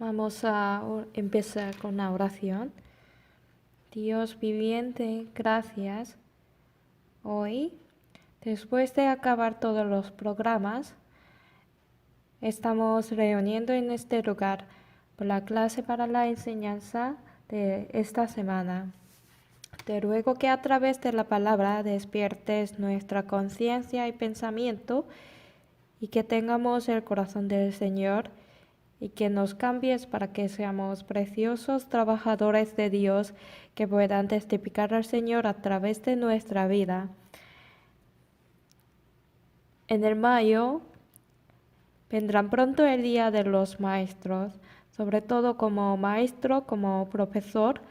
Vamos a empezar con una oración. Dios viviente, gracias. Hoy, después de acabar todos los programas, estamos reuniendo en este lugar por la clase para la enseñanza de esta semana. Te ruego que a través de la palabra despiertes nuestra conciencia y pensamiento y que tengamos el corazón del Señor y que nos cambies para que seamos preciosos trabajadores de Dios que puedan testificar al Señor a través de nuestra vida. En el mayo vendrán pronto el Día de los Maestros, sobre todo como maestro, como profesor,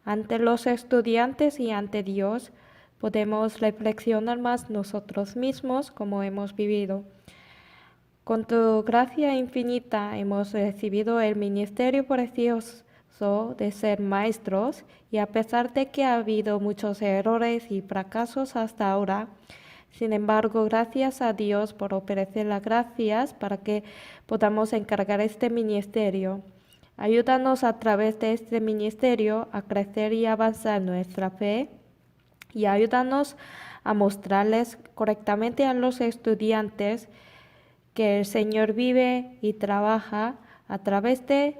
ante los estudiantes y ante Dios, podemos reflexionar más nosotros mismos como hemos vivido. Con tu gracia infinita hemos recibido el ministerio precioso de ser maestros y a pesar de que ha habido muchos errores y fracasos hasta ahora, sin embargo, gracias a Dios por ofrecer las gracias para que podamos encargar este ministerio. Ayúdanos a través de este ministerio a crecer y avanzar nuestra fe y ayúdanos a mostrarles correctamente a los estudiantes que el Señor vive y trabaja a través de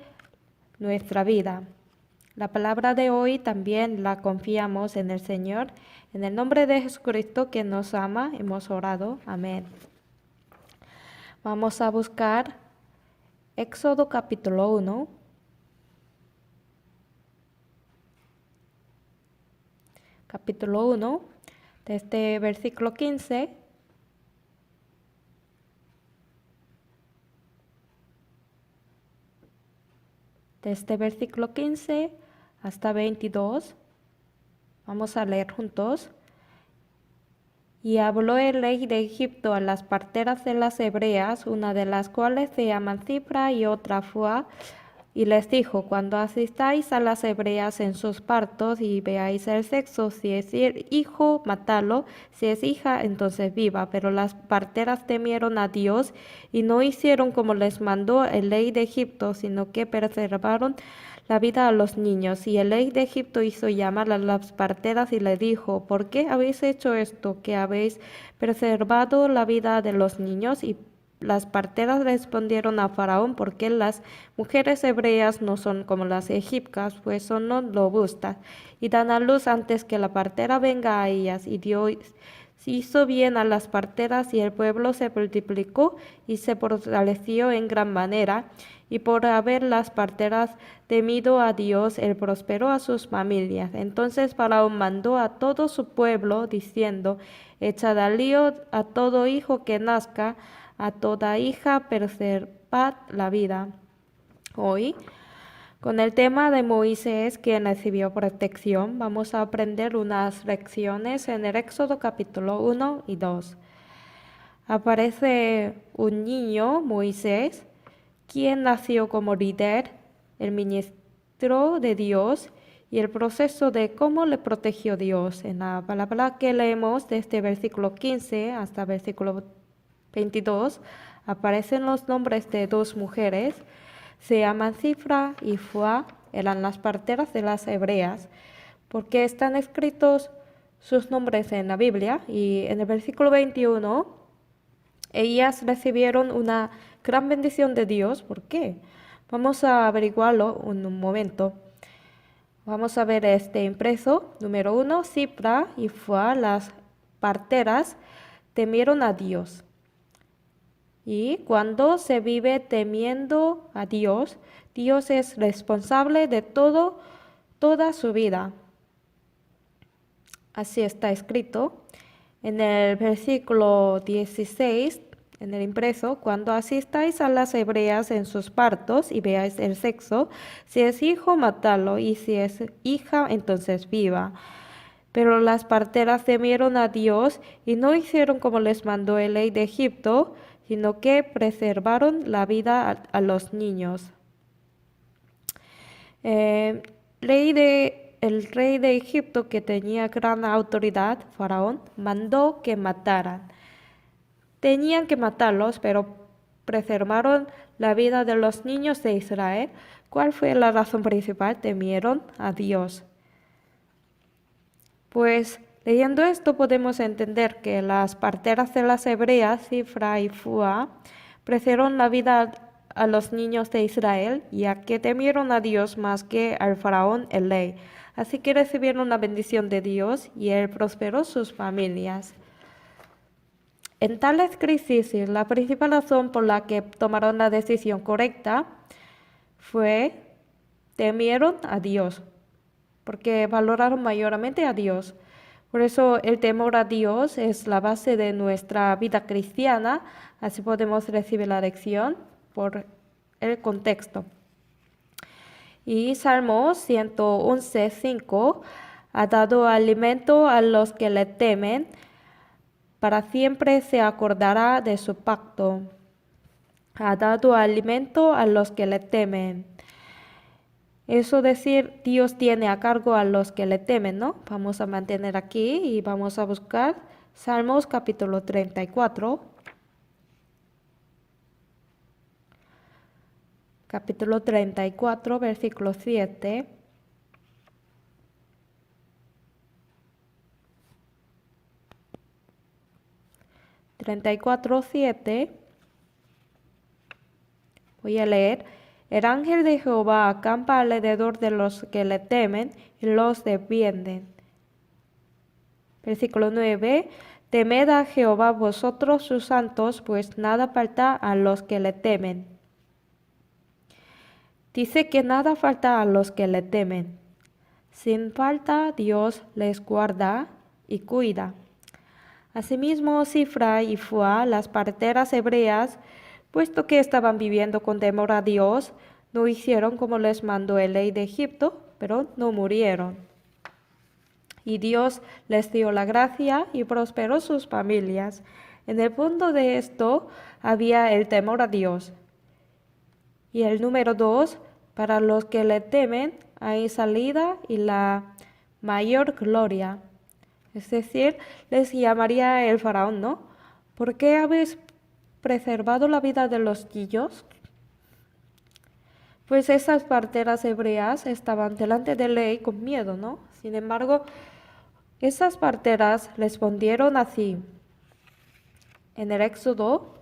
nuestra vida. La palabra de hoy también la confiamos en el Señor. En el nombre de Jesucristo que nos ama, hemos orado. Amén. Vamos a buscar Éxodo capítulo 1. Capítulo 1, desde versículo 15. Desde versículo 15 hasta 22. Vamos a leer juntos. Y habló el rey de Egipto a las parteras de las hebreas, una de las cuales se llaman Cifra y otra Fua, y les dijo: cuando asistáis a las hebreas en sus partos y veáis el sexo, si es hijo, matadlo, si es hija, entonces viva. Pero las parteras temieron a Dios y no hicieron como les mandó el rey de Egipto, sino que preservaron la vida a los niños. Y el rey de Egipto hizo llamar a las parteras y le dijo: ¿por qué habéis hecho esto, que habéis preservado la vida de los niños? Y las parteras respondieron a Faraón: porque las mujeres hebreas no son como las egipcias, pues son no robustas, y dan a luz antes que la partera venga a ellas. Y Dios hizo bien a las parteras, y el pueblo se multiplicó y se fortaleció en gran manera. Y por haber las parteras temido a Dios, él prosperó a sus familias. Entonces Faraón mandó a todo su pueblo, diciendo: echad al lío a todo hijo que nazca, a toda hija preservad la vida. Hoy, con el tema de Moisés, quien recibió protección, vamos a aprender unas lecciones en el Éxodo capítulo 1 y 2. Aparece un niño, Moisés, quien nació como líder, el ministro de Dios, y el proceso de cómo le protegió Dios. En la palabra que leemos desde versículo 15 hasta versículo 22, aparecen los nombres de dos mujeres. Se llaman Cifra y Fua, eran las parteras de las hebreas, porque están escritos sus nombres en la Biblia. Y en el versículo 21, ellas recibieron una gran bendición de Dios. ¿Por qué? Vamos a averiguarlo en un momento. Vamos a ver este impreso. Número 1, Cifra y Fua, las parteras, temieron a Dios. Y cuando se vive temiendo a Dios, Dios es responsable de toda su vida. Así está escrito en el versículo 16, en el impreso: cuando asistáis a las hebreas en sus partos y veáis el sexo, si es hijo, matadlo, y si es hija, entonces viva. Pero las parteras temieron a Dios y no hicieron como les mandó el rey de Egipto, sino que preservaron la vida a los niños. El rey de Egipto, que tenía gran autoridad, Faraón, mandó que mataran. Tenían que matarlos, pero preservaron la vida de los niños de Israel. ¿Cuál fue la razón principal? Temieron a Dios. Pues leyendo esto podemos entender que las parteras de las hebreas, Sifra y Fua, ofrecieron la vida a los niños de Israel, ya que temieron a Dios más que al faraón el rey. Así que recibieron la bendición de Dios y Él prosperó sus familias. En tales crisis, la principal razón por la que tomaron la decisión correcta fue temieron a Dios, porque valoraron mayormente a Dios. Por eso el temor a Dios es la base de nuestra vida cristiana, así podemos recibir la lección por el contexto. Y Salmo 111:5 ha dado alimento a los que le temen, para siempre se acordará de su pacto. Ha dado alimento a los que le temen. Eso decir, Dios tiene a cargo a los que le temen, ¿no? Vamos a mantener aquí y vamos a buscar Salmos capítulo 34. Capítulo 34, versículo 7. Voy a leer. El ángel de Jehová acampa alrededor de los que le temen y los defienden. Versículo 9. Temed a Jehová vosotros sus santos, pues nada falta a los que le temen. Dice que nada falta a los que le temen. Sin falta Dios les guarda y cuida. Asimismo, Sifra y Fua, las parteras hebreas, puesto que estaban viviendo con temor a Dios, no hicieron como les mandó el rey de Egipto, pero no murieron. Y Dios les dio la gracia y prosperó sus familias. En el fondo de esto había el temor a Dios. Y el número 2, para los que le temen, hay salida y la mayor gloria. Es decir, les llamaría el faraón, ¿no? ¿Por qué habéis preservado la vida de los niños? Pues esas parteras hebreas estaban delante del rey con miedo, ¿no? Sin embargo, esas parteras respondieron así. En el Éxodo,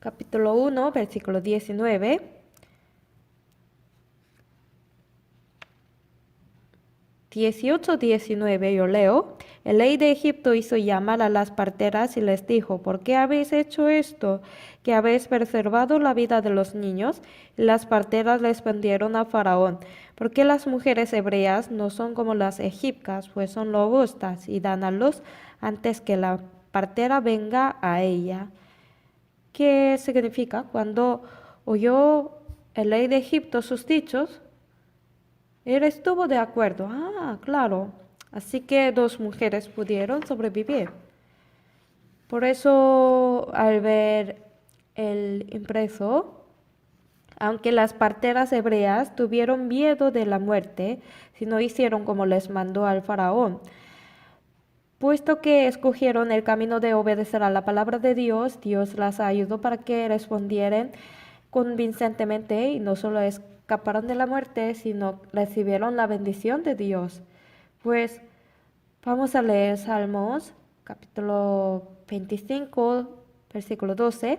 capítulo 1, versículo 19. 18-19 yo leo. El rey de Egipto hizo llamar a las parteras y les dijo, ¿por qué habéis hecho esto? ¿Que habéis preservado la vida de los niños? Y las parteras respondieron a Faraón, porque las mujeres hebreas no son como las egipcias, pues son robustas y dan a luz antes que la partera venga a ella. ¿Qué significa? Cuando oyó el rey de Egipto sus dichos, él estuvo de acuerdo. Claro. Así que 2 mujeres pudieron sobrevivir. Por eso, al ver el impreso, aunque las parteras hebreas tuvieron miedo de la muerte, si no hicieron como les mandó al faraón, puesto que escogieron el camino de obedecer a la palabra de Dios, Dios las ayudó para que respondieran convincentemente y no solo escaparon de la muerte, sino recibieron la bendición de Dios. Pues vamos a leer Salmos, capítulo 25, versículo 12.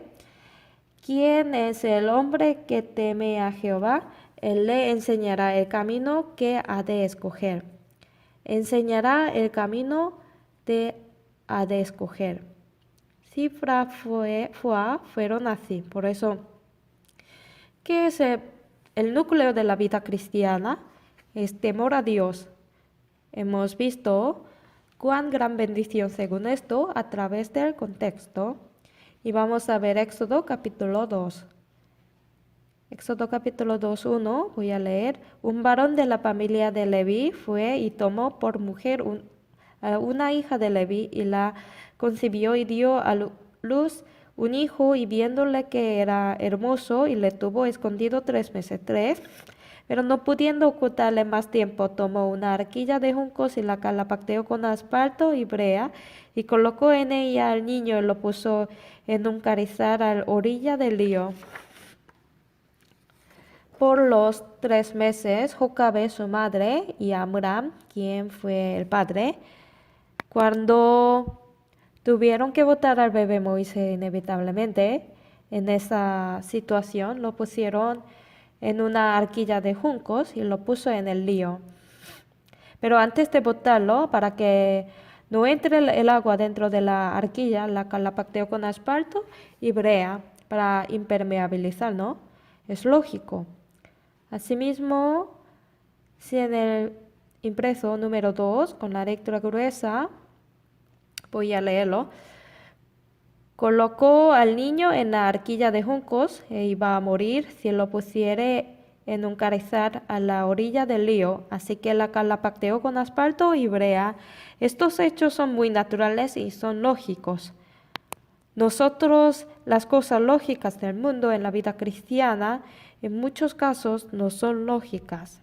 ¿Quién es el hombre que teme a Jehová? Él le enseñará el camino que ha de escoger. Enseñará el camino que ha de escoger. Sifra fueron así. Por eso, ¿qué es el núcleo de la vida cristiana? Es temor a Dios. Hemos visto cuán gran bendición según esto a través del contexto. Y vamos a ver Éxodo capítulo 2. Éxodo capítulo 2:1, voy a leer. Un varón de la familia de Leví fue y tomó por mujer una hija de Leví y la concibió y dio a luz un hijo y viéndole que era hermoso y le tuvo escondido 3 meses. Pero no pudiendo ocultarle más tiempo, tomó una arquilla de juncos y la calapacteó con asfalto y brea y colocó en ella al niño y lo puso en un carrizal a la orilla del río. por los 3 meses, Jocabe, su madre, y Amram, quien fue el padre, cuando tuvieron que botar al bebé Moisés inevitablemente, en esa situación lo pusieron en una arquilla de juncos y lo puso en el río. Pero antes de botarlo, para que no entre el agua dentro de la arquilla, la calapacteó con asfalto y brea para impermeabilizar, ¿no? Es lógico. Asimismo, si en el impreso número 2, con la lectura gruesa, voy a leerlo, colocó al niño en la arquilla de juncos e iba a morir si lo pusiere en un carrizal a la orilla del río, así que la calapacteó con asfalto y brea. Estos hechos son muy naturales y son lógicos. Nosotros, las cosas lógicas del mundo en la vida cristiana, en muchos casos no son lógicas.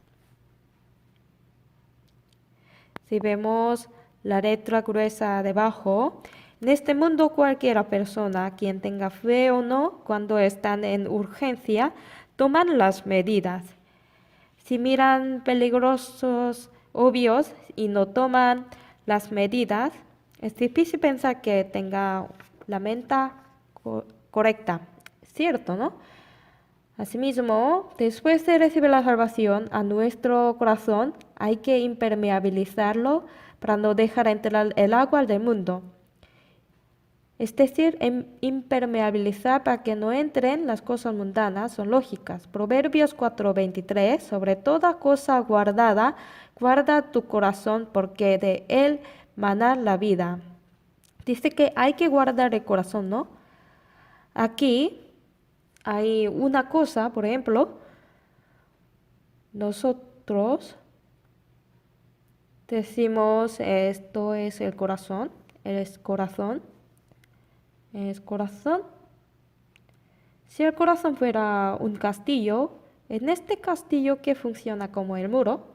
Si vemos la letra gruesa debajo, en este mundo cualquier persona, quien tenga fe o no, cuando están en urgencia, toman las medidas. Si miran peligrosos obvios y no toman las medidas, es difícil pensar que tenga la mente correcta. ¿Cierto, no? Asimismo, después de recibir la salvación a nuestro corazón, hay que impermeabilizarlo para no dejar entrar el agua del mundo. Es decir, impermeabilizar para que no entren las cosas mundanas son lógicas. Proverbios 4:23, sobre toda cosa guardada, guarda tu corazón porque de él mana la vida. Dice que hay que guardar el corazón, ¿no? Aquí hay una cosa, por ejemplo, nosotros decimos esto es el corazón, es corazón. Es corazón. Si el corazón fuera un castillo, en este castillo que funciona como el muro,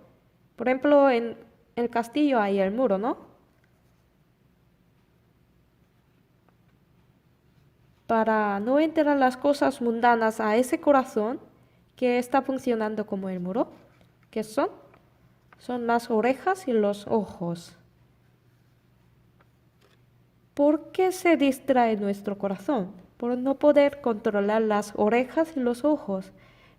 por ejemplo, en el castillo hay el muro, ¿no? Para no entrar las cosas mundanas a ese corazón que está funcionando como el muro, ¿qué son? Son las orejas y los ojos. ¿Por qué se distrae nuestro corazón? Por no poder controlar las orejas y los ojos.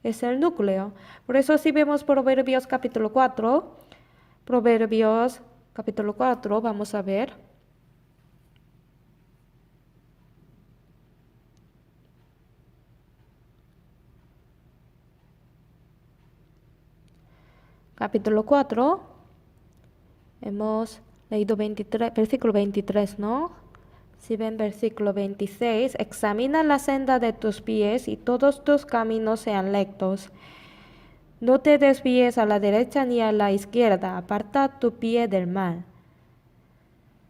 Es el núcleo. Por eso si vemos Proverbios capítulo 4, vamos a ver. Capítulo 4, hemos leído versículo 23, ¿no? Si ven versículo 26, examina la senda de tus pies y todos tus caminos sean rectos. No te desvíes a la derecha ni a la izquierda, aparta tu pie del mal.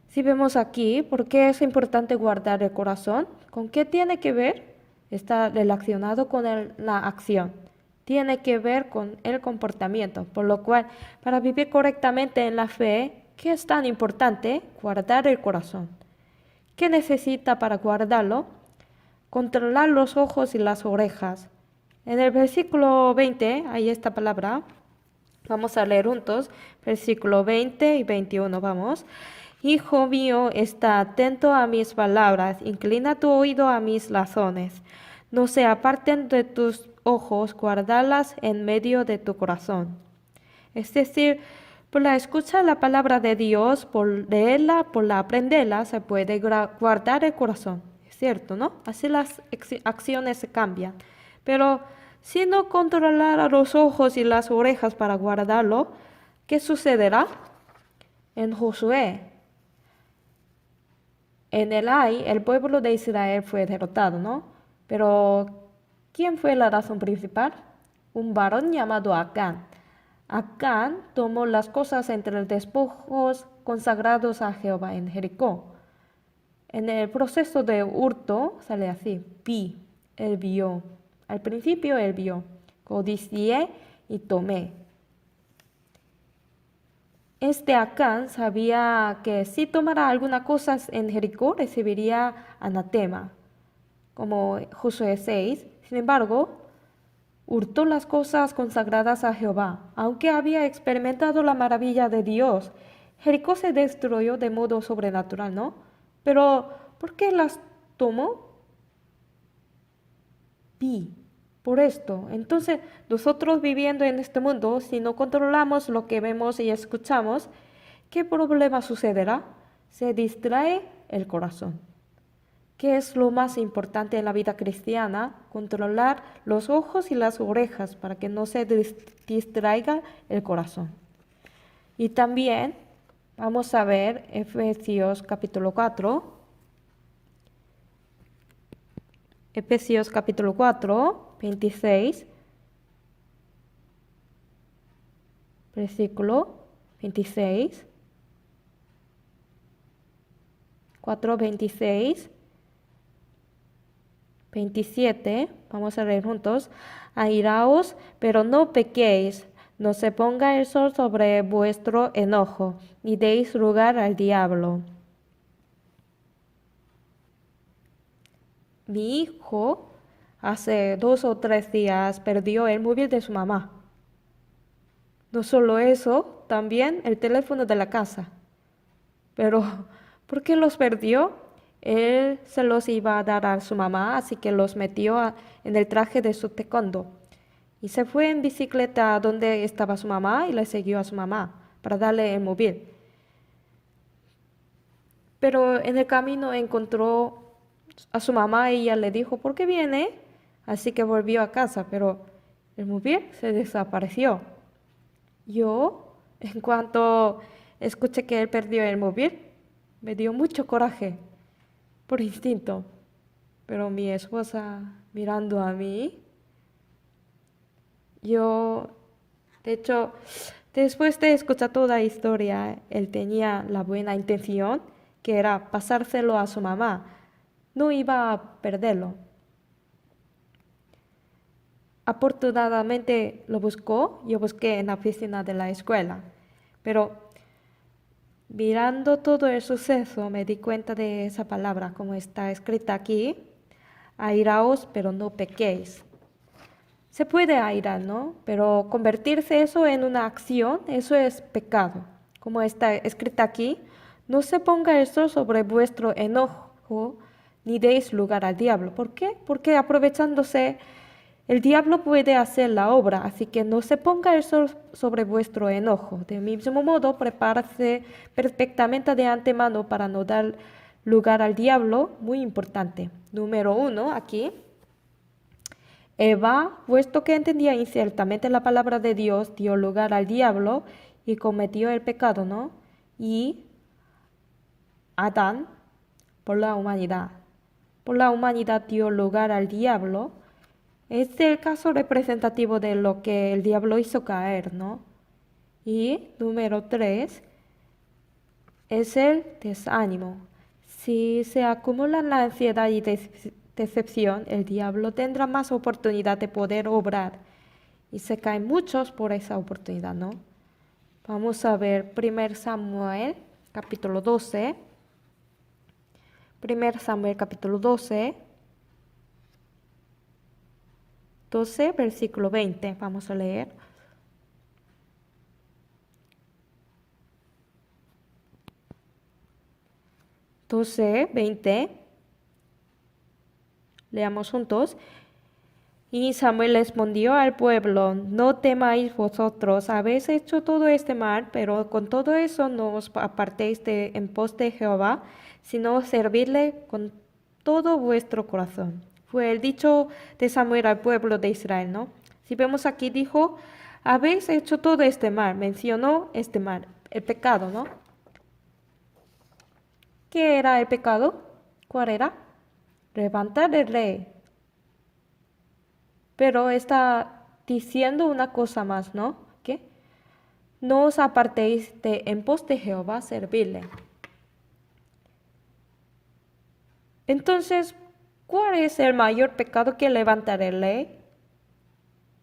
Si vemos aquí, ¿por qué es importante guardar el corazón? ¿Con qué tiene que ver? Está relacionado con la acción. Tiene que ver con el comportamiento, por lo cual, para vivir correctamente en la fe, ¿qué es tan importante? Guardar el corazón. ¿Qué necesita para guardarlo? Controlar los ojos y las orejas. En el versículo 20 hay esta palabra. Vamos a leer juntos. Versículo 20 y 21, vamos. Hijo mío, está atento a mis palabras. Inclina tu oído a mis razones. No se aparten de tus ojos, guárdalas en medio de tu corazón. Es decir, por la escucha de la palabra de Dios, por leerla, por la aprenderla, se puede guardar el corazón. Es cierto, ¿no? Así las acciones se cambian. Pero si no controlara los ojos y las orejas para guardarlo, ¿qué sucederá? En Josué, en el Ai, el pueblo de Israel fue derrotado, ¿no? Pero, ¿quién fue la razón principal? Un varón llamado Acán. Acán tomó las cosas entre los despojos consagrados a Jehová en Jericó. En el proceso de hurto sale así, él vio. Al principio él vio, codicié y tomé. Este Acán sabía que si tomara alguna cosa en Jericó recibiría anatema, como Josué 6. Sin embargo, hurtó las cosas consagradas a Jehová, aunque había experimentado la maravilla de Dios. Jericó se destruyó de modo sobrenatural, ¿no? Pero, ¿por qué las tomó? Por esto. Entonces, nosotros viviendo en este mundo, si no controlamos lo que vemos y escuchamos, ¿qué problema sucederá? Se distrae el corazón. ¿Qué es lo más importante en la vida cristiana? Controlar los ojos y las orejas para que no se distraiga el corazón. Y también vamos a ver Efesios capítulo 4. Efesios capítulo 4, 26, versículo 26, 4, 26, 27, vamos a leer juntos. Airaos, pero no pequéis, no se ponga el sol sobre vuestro enojo, ni deis lugar al diablo. Mi hijo hace 2 o 3 días perdió el móvil de su mamá. No solo eso, también el teléfono de la casa. Pero, ¿por qué los perdió? Él se los iba a dar a su mamá, así que los metió en el traje de su taekwondo. Y se fue en bicicleta a donde estaba su mamá y le siguió a su mamá para darle el móvil. Pero en el camino encontró a su mamá y ella le dijo, ¿por qué viene? Así que volvió a casa, pero el móvil se desapareció. Yo, en cuanto escuché que él perdió el móvil, me dio mucho coraje, por instinto. Pero mi esposa mirando a mí, de hecho, después de escuchar toda la historia, él tenía la buena intención, que era pasárselo a su mamá. No iba a perderlo. Afortunadamente lo buscó, yo busqué en la oficina de la escuela, pero mirando todo el suceso me di cuenta de esa palabra, como está escrita aquí, airaos pero no pequéis. Se puede airar, ¿no? Pero convertirse eso en una acción, eso es pecado. Como está escrita aquí, no se ponga el sol sobre vuestro enojo, ni deis lugar al diablo. ¿Por qué? Porque aprovechándose, el diablo puede hacer la obra, así que no se ponga el sol sobre vuestro enojo. De mismo modo, prepárase perfectamente de antemano para no dar lugar al diablo, muy importante. Número 1, aquí. Eva, puesto que entendía inciertamente la palabra de Dios, dio lugar al diablo y cometió el pecado, ¿no? Y Adán, por la humanidad dio lugar al diablo. Es el caso representativo de lo que el diablo hizo caer, ¿no? Y número 3 es el desánimo. Si se acumulan la ansiedad y decepción, el diablo tendrá más oportunidad de poder obrar. Y se caen muchos por esa oportunidad, ¿no? Vamos a ver 1 Samuel, capítulo 12. 1 Samuel, capítulo 12. 12, versículo 20. Vamos a leer. Entonces, 20. Leamos juntos. Y Samuel respondió al pueblo, no temáis vosotros, habéis hecho todo este mal, pero con todo eso no os apartéis en pos de Jehová, sino servirle con todo vuestro corazón. Fue el dicho de Samuel al pueblo de Israel, ¿no? Si vemos aquí, dijo, habéis hecho todo este mal, mencionó este mal, el pecado, ¿no? ¿Qué era el pecado? ¿Cuál era? Levantar el rey. Pero está diciendo una cosa más, ¿no? ¿Qué? No os apartéis en pos de Jehová servirle. Entonces, ¿cuál es el mayor pecado que levantar el rey?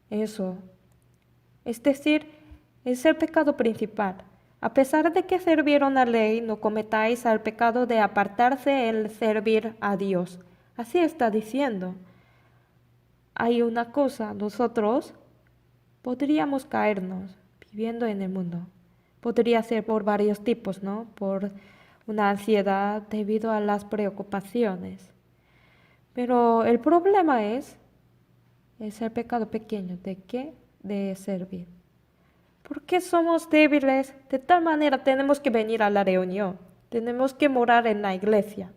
Eso. Es decir, es el pecado principal. A pesar de que sirvieron a la ley, no cometáis el pecado de apartarse en servir a Dios. Así está diciendo. hay una cosa, nosotros podríamos caernos viviendo en el mundo. Podría ser por varios tipos, ¿no? Por una ansiedad debido a las preocupaciones. Pero el problema es el pecado pequeño. ¿De qué? De servir. ¿Por qué somos débiles? De tal manera tenemos que venir a la reunión. Tenemos que morar en la iglesia.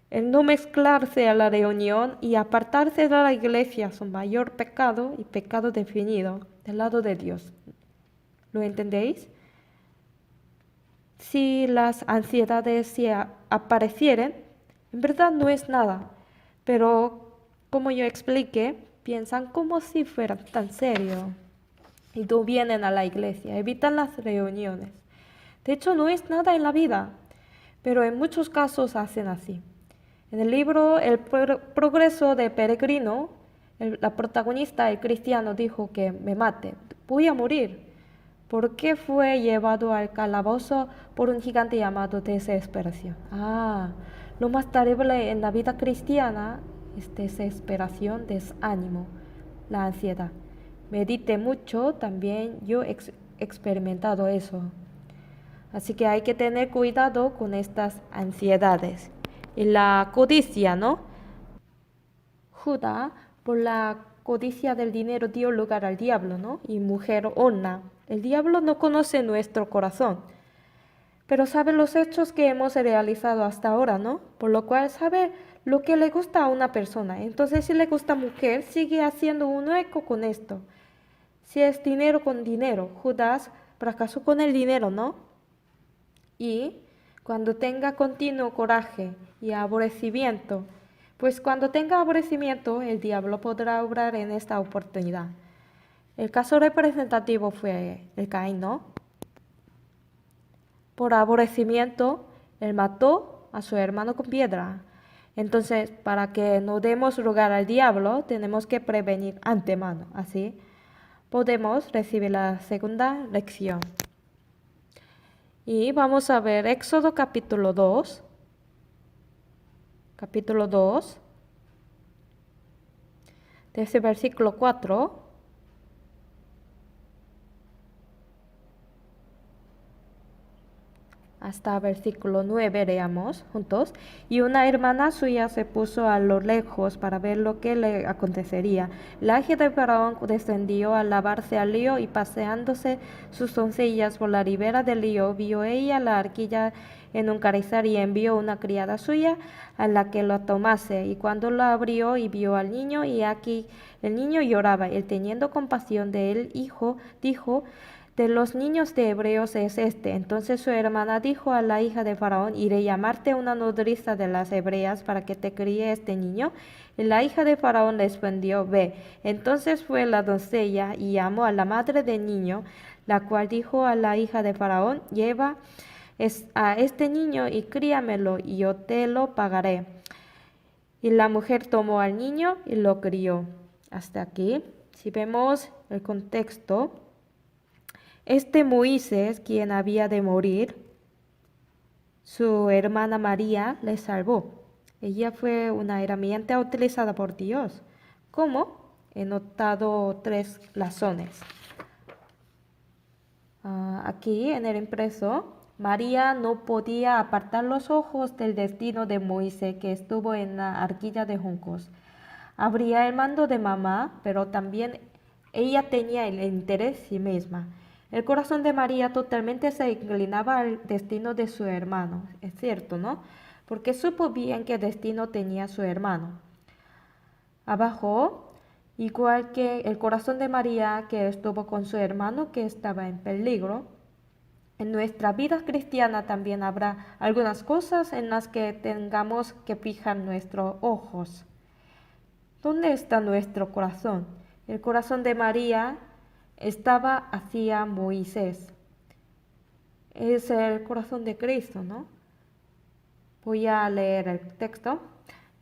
El no mezclarse a la reunión y apartarse de la iglesia es un mayor pecado y pecado definido del lado de Dios. ¿Lo entendéis? Si las ansiedades se aparecieran, en verdad no es nada, pero como yo expliqué, piensan como si fuera tan serio y no vienen a la iglesia, evitan las reuniones. De hecho, no es nada en la vida, pero en muchos casos hacen así. En el libro El progreso de Peregrino, la protagonista, el cristiano, dijo que me mate, voy a morir. ¿Por qué fue llevado al calabozo por un gigante llamado desesperación? Lo más terrible en la vida cristiana es desesperación, desánimo, la ansiedad. Medite mucho, también yo he experimentado eso. Así que hay que tener cuidado con estas ansiedades. Y la codicia, ¿no? Judá, por la codicia del dinero, dio lugar al diablo, ¿no? Y mujer Orna. El diablo no conoce nuestro corazón, pero sabe los hechos que hemos realizado hasta ahora, ¿no? Por lo cual sabe lo que le gusta a una persona. Entonces, si le gusta mujer, sigue haciendo un eco con esto. Si es dinero con dinero, Judas fracasó con el dinero, ¿no? Y cuando tenga continuo coraje y aborrecimiento, pues cuando tenga aborrecimiento, el diablo podrá obrar en esta oportunidad. El caso representativo fue el Caín, ¿no? Por aborrecimiento, él mató a su hermano con piedra. Entonces, para que no demos lugar al diablo, tenemos que prevenir antemano. Así podemos recibir la segunda lección. Y vamos a ver Éxodo capítulo 2. Capítulo 2. Desde versículo 4. Hasta versículo 9 leamos juntos. Y una hermana suya se puso a lo lejos para ver lo que le acontecería. La hija de Faraón descendió a lavarse al río y paseándose sus doncellas por la ribera del río, vio ella la arquilla en un carrizal y envió una criada suya a la que lo tomase. Y cuando lo abrió y vio al niño, y aquí el niño lloraba, él teniendo compasión de él, dijo: de los niños de hebreos es este. Entonces su hermana dijo a la hija de Faraón: iré llamarte una nodriza de las hebreas para que te críe este niño. Y la hija de Faraón respondió: ve. Entonces fue la doncella y llamó a la madre del niño, la cual dijo a la hija de Faraón: lleva a este niño y críamelo, y yo te lo pagaré. Y la mujer tomó al niño y lo crió. Hasta aquí, si vemos el contexto, Moisés, quien había de morir, su hermana María le salvó. Ella fue una herramienta utilizada por Dios. ¿Cómo? He notado 3 razones. Aquí en el impreso, María no podía apartar los ojos del destino de Moisés, que estuvo en la arquilla de juncos. Habría el mando de mamá, pero también ella tenía el interés en sí misma. El corazón de María totalmente se inclinaba al destino de su hermano, es cierto, ¿no? Porque supo bien qué destino tenía su hermano. Abajo, igual que el corazón de María, que estuvo con su hermano que estaba en peligro, en nuestra vida cristiana también habrá algunas cosas en las que tengamos que fijar nuestros ojos. ¿Dónde está nuestro corazón? El corazón de María estaba hacia Moisés. Es el corazón de Cristo, ¿no? Voy a leer el texto.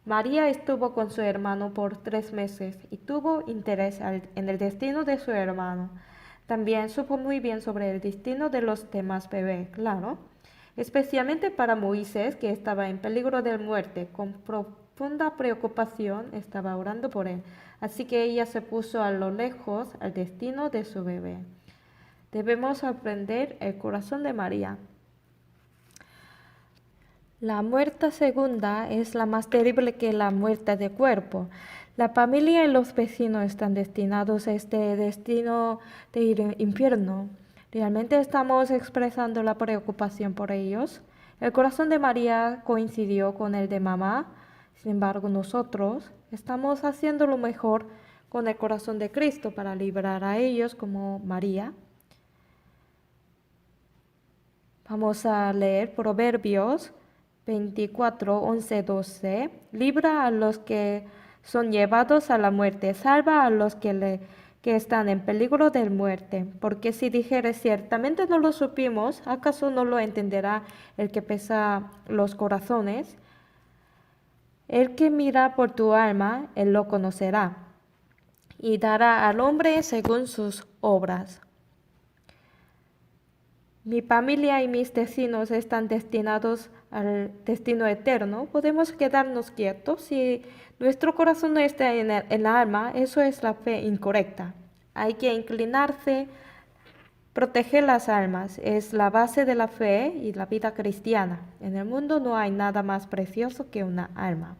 María estuvo con su hermano por 3 meses y tuvo interés en el destino de su hermano. También supo muy bien sobre el destino de los demás bebés, claro. Especialmente para Moisés, que estaba en peligro de muerte, con profunda preocupación estaba orando por él, así que ella se puso a lo lejos al destino de su bebé. Debemos aprender el corazón de María. La muerte segunda es la más terrible que la muerte de cuerpo. La familia y los vecinos están destinados a este destino de ir al infierno. ¿Realmente estamos expresando la preocupación por ellos? El corazón de María coincidió con el de mamá. Sin embargo, nosotros estamos haciendo lo mejor con el corazón de Cristo para librar a ellos como María. Vamos a leer Proverbios 24, 11, 12. Libra a los que son llevados a la muerte, salva a los que están en peligro de muerte. Porque si dijeres ciertamente no lo supimos, ¿acaso no lo entenderá el que pesa los corazones? El que mira por tu alma, él lo conocerá, y dará al hombre según sus obras. Mi familia y mis vecinos están destinados al destino eterno. Podemos quedarnos quietos. Si nuestro corazón no está en el alma, eso es la fe incorrecta. Hay que inclinarse, proteger las almas. Es la base de la fe y la vida cristiana. En el mundo no hay nada más precioso que una alma.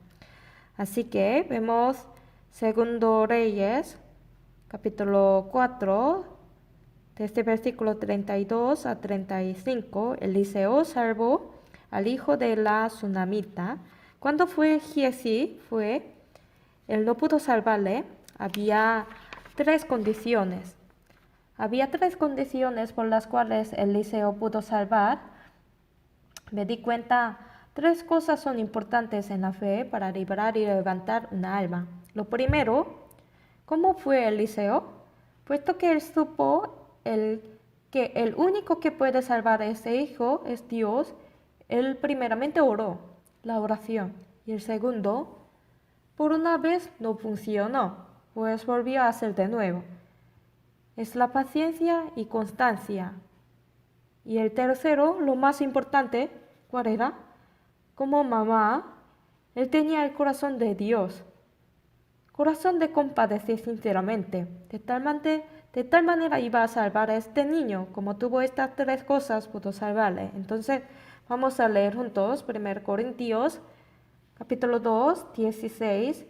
Así que vemos Segundo Reyes, capítulo 4, desde versículo 32 a 35, Eliseo salvó al hijo de la Sunamita. Cuando fue Giezi, él no pudo salvarle. Había tres condiciones. Había tres condiciones por las cuales Eliseo pudo salvar. Me di cuenta, tres cosas son importantes en la fe para liberar y levantar una alma. Lo primero, ¿cómo fue Eliseo? Puesto que él supo que el único que puede salvar a ese hijo es Dios, él primeramente oró, la oración. Y el segundo, por una vez no funcionó, pues volvió a hacer de nuevo. Es la paciencia y constancia. Y el tercero, lo más importante, ¿cuál era? Como mamá, él tenía el corazón de Dios. Corazón de compadecer sinceramente, de tal manera iba a salvar a este niño. Como tuvo estas tres cosas, pudo salvarle. Entonces, vamos a leer juntos 1 Corintios, capítulo 2, 16.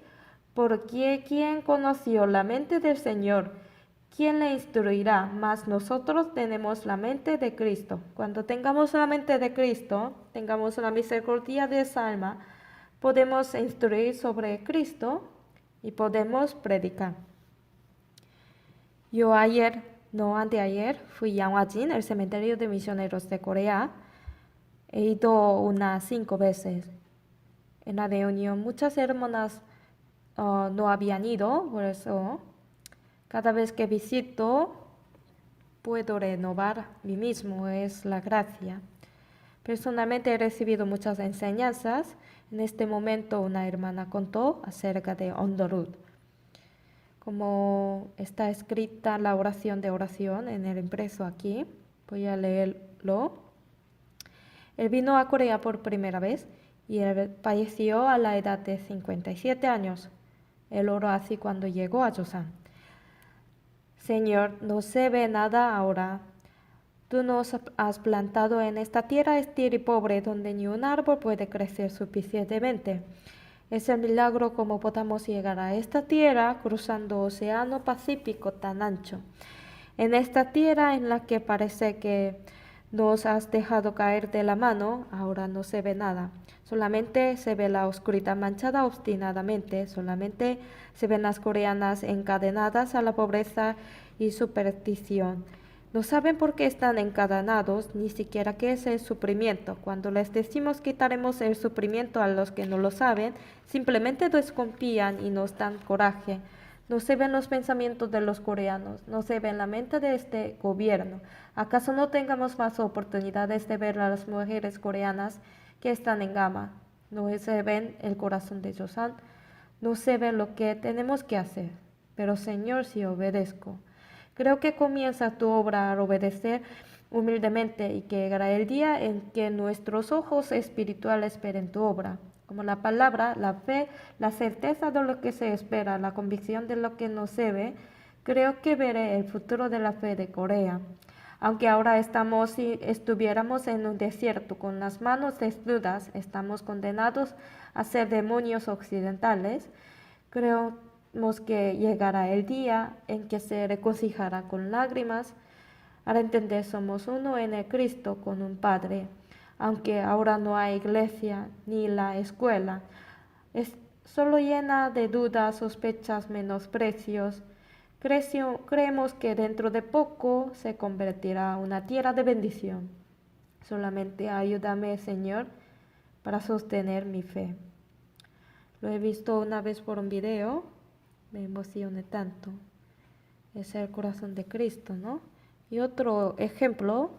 Porque quien conoció la mente del Señor, ¿quién le instruirá? Mas nosotros tenemos la mente de Cristo. Cuando tengamos la mente de Cristo, tengamos la misericordia de esa alma, podemos instruir sobre Cristo y podemos predicar. Yo anteayer, fui a Hwajin, el cementerio de misioneros de Corea. He ido unas 5 veces. En la reunión muchas hermanas no habían ido, por eso cada vez que visito puedo renovar mí mismo, es la gracia. Personalmente he recibido muchas enseñanzas. En este momento una hermana contó acerca de Ondorut. Como está escrita la oración de oración en el impreso aquí, voy a leerlo. Él vino a Corea por primera vez y él falleció a la edad de 57 años. Él oró así cuando llegó a Joseon. Señor, no se ve nada ahora. Tú nos has plantado en esta tierra estéril y pobre donde ni un árbol puede crecer suficientemente. Es el milagro como podamos llegar a esta tierra cruzando Océano Pacífico tan ancho. En esta tierra en la que parece que nos has dejado caer de la mano, ahora no se ve nada. Solamente se ve la oscuridad manchada obstinadamente, solamente se ven las coreanas encadenadas a la pobreza y superstición. No saben por qué están encadenados, ni siquiera qué es el sufrimiento. Cuando les decimos quitaremos el sufrimiento a los que no lo saben, simplemente desconfían y nos dan coraje. No se ven los pensamientos de los coreanos, no se ve la mente de este gobierno. ¿Acaso no tengamos más oportunidades de ver a las mujeres coreanas que están en gama? No se ven el corazón de Joseon, no se ve lo que tenemos que hacer. Pero Señor, si obedezco. Creo que comienza tu obra al obedecer humildemente y que llegará el día en que nuestros ojos espirituales esperen tu obra. como la palabra, la fe, la certeza de lo que se espera, la convicción de lo que no se ve. Creo que veré el futuro de la fe de Corea. Aunque ahora si estuviéramos en un desierto con las manos desnudas, estamos condenados a ser demonios occidentales. Creemos que llegará el día en que se regocijará con lágrimas. Al entender somos uno en el Cristo con un Padre. Aunque ahora no hay iglesia ni la escuela, es solo llena de dudas, sospechas, menosprecios. Creemos que dentro de poco se convertirá en una tierra de bendición. Solamente ayúdame, Señor, para sostener mi fe. Lo he visto una vez por un video, me emocioné tanto. Es el corazón de Cristo, ¿no? Y otro ejemplo,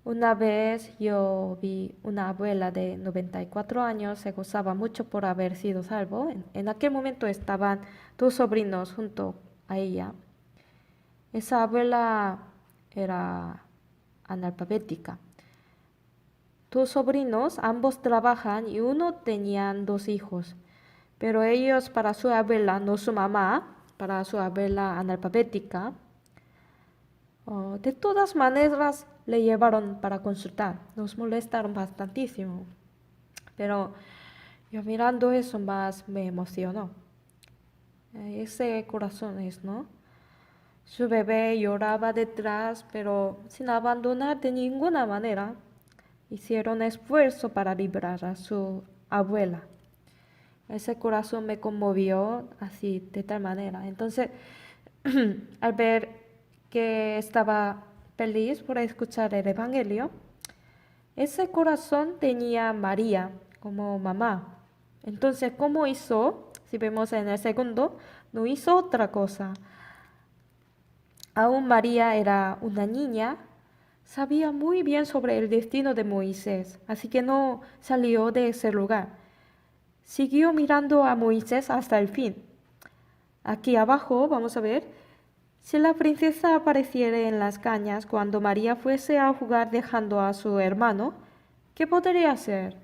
una vez yo vi una abuela de 94 años, se gozaba mucho por haber sido salvo. En aquel momento estaban dos sobrinos junto a ella. Esa abuela era analfabética. Dos sobrinos, ambos trabajan y uno tenían 2 hijos. Pero ellos para su abuela, no su mamá, para su abuela analfabética, de todas maneras le llevaron para consultar. Nos molestaron bastantísimo. Pero yo mirando eso más me emocionó. Ese corazón es, ¿no? Su bebé lloraba detrás, pero sin abandonar de ninguna manera. Hicieron esfuerzo para librar a su abuela. Ese corazón me conmovió así, de tal manera. Entonces, al ver que estaba feliz por escuchar el Evangelio, ese corazón tenía a María como mamá. Entonces, ¿cómo hizo? Si vemos en el segundo, no hizo otra cosa. Aún María era una niña, sabía muy bien sobre el destino de Moisés, así que no salió de ese lugar. Siguió mirando a Moisés hasta el fin. Aquí abajo vamos a ver, si la princesa apareciera en las cañas cuando María fuese a jugar dejando a su hermano, ¿qué podría hacer?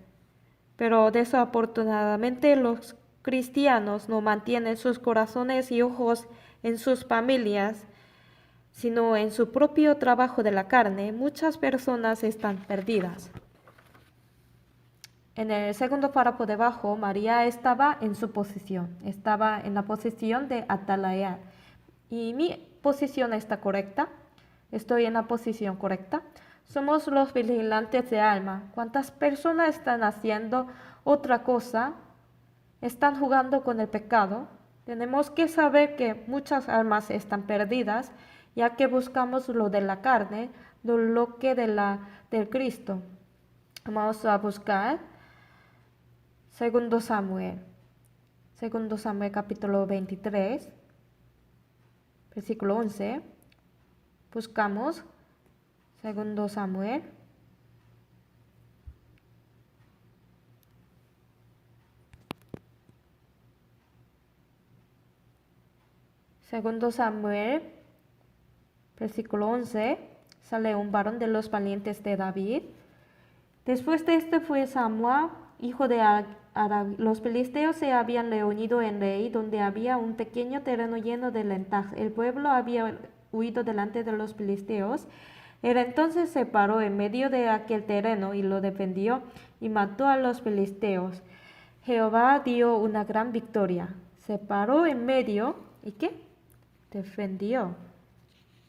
Pero desafortunadamente los cristianos no mantienen sus corazones y ojos en sus familias, sino en su propio trabajo de la carne. Muchas personas están perdidas. En el segundo párrafo debajo, María estaba en su posición, estaba en la posición de atalaya. Y mi posición está correcta, estoy en la posición correcta. Somos los vigilantes de alma. ¿Cuántas personas están haciendo otra cosa? Están jugando con el pecado. Tenemos que saber que muchas almas están perdidas, ya que buscamos lo de la carne, no lo que del Cristo. Vamos a buscar Segundo Samuel capítulo 23, versículo 11. Buscamos Segundo Samuel. Segundo Samuel, versículo 11. Sale un varón de los valientes de David. Después de este fue Samuel, hijo de los filisteos se habían reunido en Rei, donde había un pequeño terreno lleno de lentejas. El pueblo había huido delante de los filisteos. Él entonces se paró en medio de aquel terreno y lo defendió y mató a los filisteos. Jehová dio una gran victoria. Se paró en medio y ¿qué? Defendió.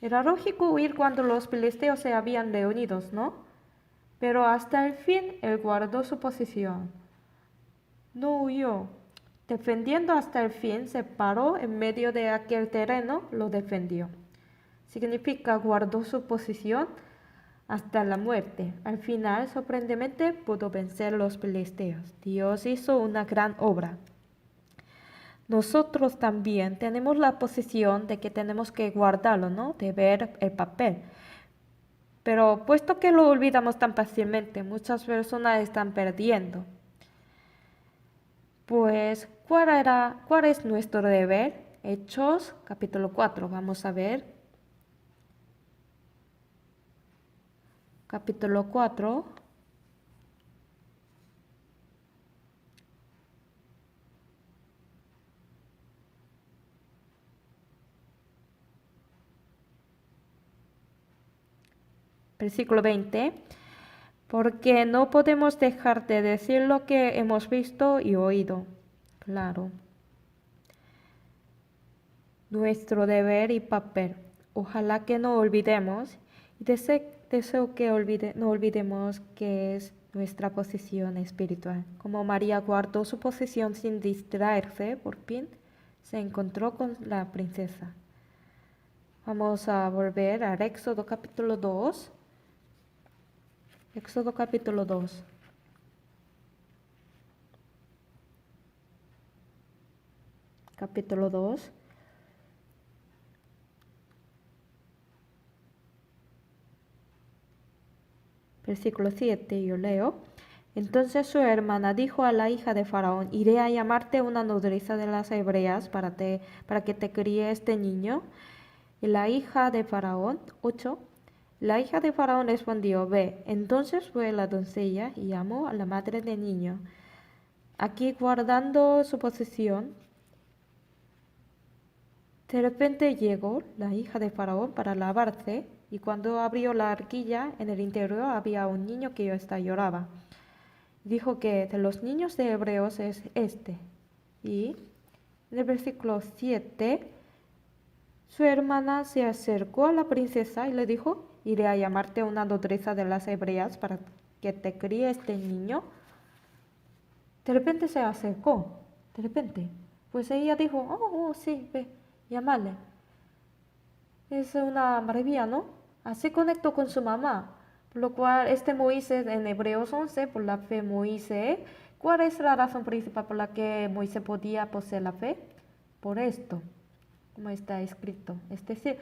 Era lógico huir cuando los filisteos se habían reunido, ¿no? Pero hasta el fin él guardó su posición. No huyó. Defendiendo hasta el fin, se paró en medio de aquel terreno, lo defendió. Significa guardó su posición hasta la muerte. Al final, sorprendentemente, pudo vencer a los filisteos. Dios hizo una gran obra. Nosotros también tenemos la posición de que tenemos que guardarlo, ¿no? De ver el papel. Pero puesto que lo olvidamos tan fácilmente, muchas personas están perdiendo. Pues, ¿cuál es nuestro deber? Hechos, capítulo 4, vamos a ver. Capítulo 4. Versículo 20. Porque no podemos dejar de decir lo que hemos visto y oído. Claro. Nuestro deber y papel. Ojalá que no olvidemos, y deseo que no olvidemos que es nuestra posición espiritual. Como María guardó su posición sin distraerse, por fin se encontró con la princesa. Vamos a volver al Éxodo capítulo 2. Éxodo capítulo 2. Capítulo 2. Versículo 7, yo leo. Entonces su hermana dijo a la hija de Faraón, iré a llamarte una nodriza de las hebreas para que te críe este niño. Y la hija de Faraón, 8. La hija de Faraón respondió, ve. Entonces fue la doncella y llamó a la madre del niño. Aquí guardando su posesión, de repente llegó la hija de Faraón para lavarse, y cuando abrió la arquilla, en el interior había un niño que lloraba. Dijo que de los niños de hebreos es este. Y en el versículo 7, su hermana se acercó a la princesa y le dijo, iré a llamarte una nodriza de las hebreas para que te críe este niño. De repente se acercó, de repente. Pues ella dijo, oh, sí, ve, llámale. Es una maravilla, ¿no? Así conectó con su mamá. Por lo cual, este Moisés en Hebreos 11, por la fe Moisés, ¿cuál es la razón principal por la que Moisés podía poseer la fe? Por esto, como está escrito. Es decir,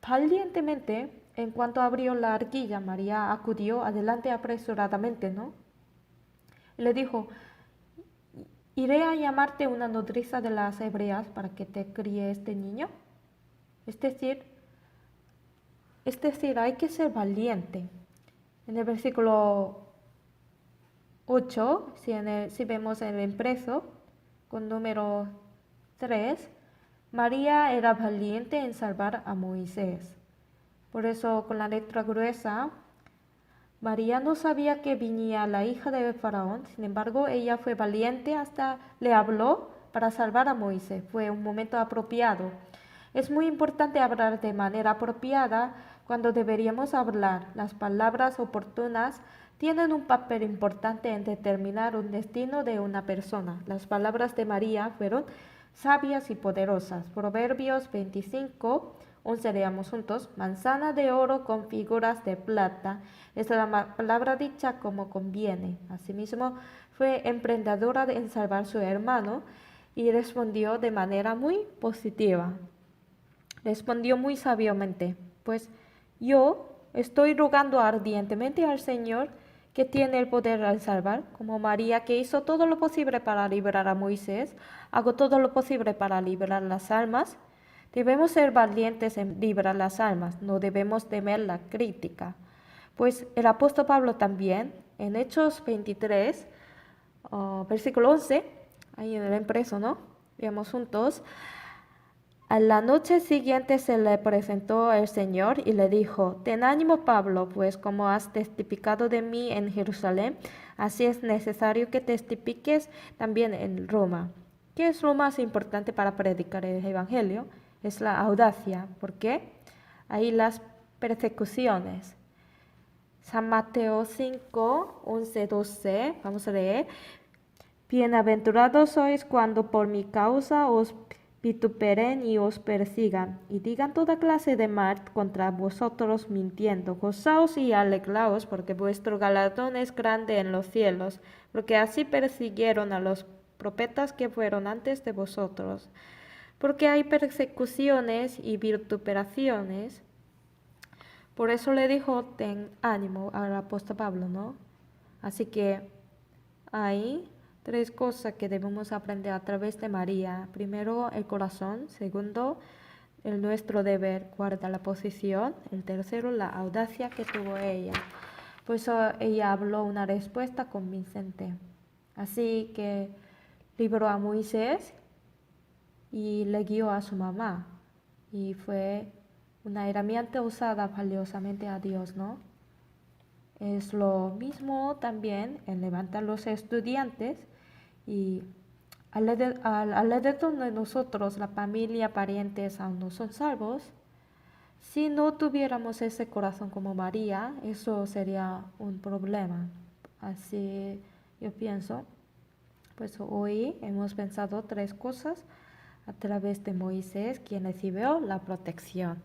valientemente, en cuanto abrió la arquilla, María acudió adelante apresuradamente, ¿no? Y le dijo, iré a llamarte una nodriza de las hebreas para que te críe este niño. Es decir, hay que ser valiente. En el versículo 8, si vemos en el impreso, con número 3, María era valiente en salvar a Moisés. Por eso, con la letra gruesa, María no sabía que venía la hija de Faraón, sin embargo, ella fue valiente hasta le habló para salvar a Moisés. Fue un momento apropiado. Es muy importante hablar de manera apropiada cuando deberíamos hablar. Las palabras oportunas tienen un papel importante en determinar un destino de una persona. Las palabras de María fueron sabias y poderosas. Proverbios 25, 11 leamos juntos. Manzana de oro con figuras de plata. Es la palabra dicha como conviene. Asimismo, fue emprendedora en salvar a su hermano y respondió de manera muy positiva. Respondió muy sabiamente, pues yo estoy rogando ardientemente al Señor que tiene el poder al salvar, como María que hizo todo lo posible para liberar a Moisés, hago todo lo posible para liberar las almas. Debemos ser valientes en liberar las almas, no debemos temer la crítica. Pues el apóstol Pablo también, en Hechos 23, versículo 11, ahí en el impreso, ¿no? Veamos juntos. A la noche siguiente se le presentó el Señor y le dijo, ten ánimo Pablo, pues como has testificado de mí en Jerusalén, así es necesario que testifiques también en Roma. ¿Qué es lo más importante para predicar el Evangelio? Es la audacia. ¿Por qué? Ahí las persecuciones. San Mateo 5, 11, 12, vamos a leer. Bienaventurados sois cuando por mi causa os vituperen y os persigan, y digan toda clase de mal contra vosotros mintiendo. Gozaos y alegraos, porque vuestro galardón es grande en los cielos, porque así persiguieron a los profetas que fueron antes de vosotros. Porque hay persecuciones y vituperaciones. Por eso le dijo, ten ánimo al apóstol Pablo, ¿no? Así que hay tres cosas que debemos aprender a través de María. Primero, el corazón. Segundo, nuestro deber, guardar la posición. El tercero, la audacia que tuvo ella. Por eso ella habló una respuesta convincente. Así que liberó a Moisés y le guió a su mamá. Y fue una herramienta usada valiosamente a Dios, ¿no? Es lo mismo también en levantar los estudiantes y alrededor de nosotros, la familia, parientes aún no son salvos. Si no tuviéramos ese corazón como María, eso sería un problema. Así yo pienso. Pues hoy hemos pensado tres cosas a través de Moisés, quien recibió la protección.